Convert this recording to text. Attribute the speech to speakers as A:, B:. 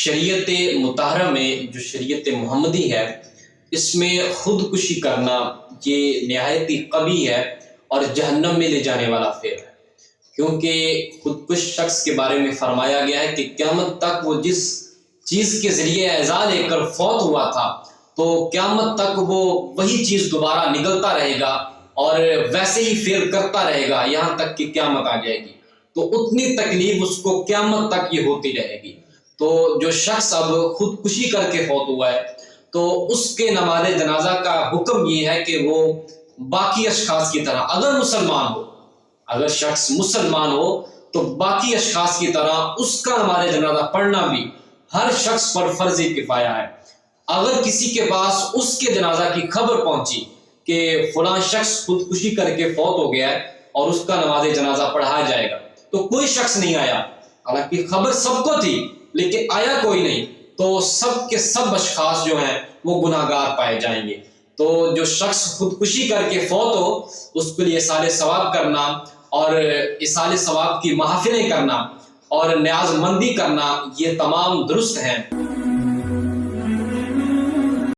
A: شریعت مطہرہ میں جو شریعت محمدی ہے اس میں خودکشی کرنا یہ نہایت ہی قبیح ہے اور جہنم میں لے جانے والا فعل ہے، کیونکہ خودکش شخص کے بارے میں فرمایا گیا ہے کہ قیامت تک وہ جس چیز کے ذریعے اعزا لے کر فوت ہوا تھا تو قیامت تک وہ وہی چیز دوبارہ نکلتا رہے گا اور ویسے ہی فعل کرتا رہے گا یہاں تک کہ قیامت آ جائے گی، تو اتنی تکلیف اس کو قیامت تک یہ ہوتی رہے گی۔ تو جو شخص اب خودکشی کر کے فوت ہوا ہے تو اس کے نماز جنازہ کا حکم یہ ہے کہ وہ باقی اشخاص کی طرح اگر شخص مسلمان ہو تو باقی اشخاص کی طرح اس کا نماز جنازہ پڑھنا بھی ہر شخص پر فرض کفایہ ہے۔ اگر کسی کے پاس اس کے جنازہ کی خبر پہنچی کہ فلاں شخص خودکشی کر کے فوت ہو گیا ہے اور اس کا نماز جنازہ پڑھایا جائے گا، تو کوئی شخص نہیں آیا، حالانکہ خبر سب کو تھی لیکن آیا کوئی نہیں، تو سب کے سب اشخاص جو ہیں وہ گناہگار پائے جائیں گے۔ تو جو شخص خودکشی کر کے فوت ہو اس کے لیے ایصال ثواب کرنا اور ایصال ثواب کی محافلیں کرنا اور نیاز مندی کرنا یہ تمام درست ہیں۔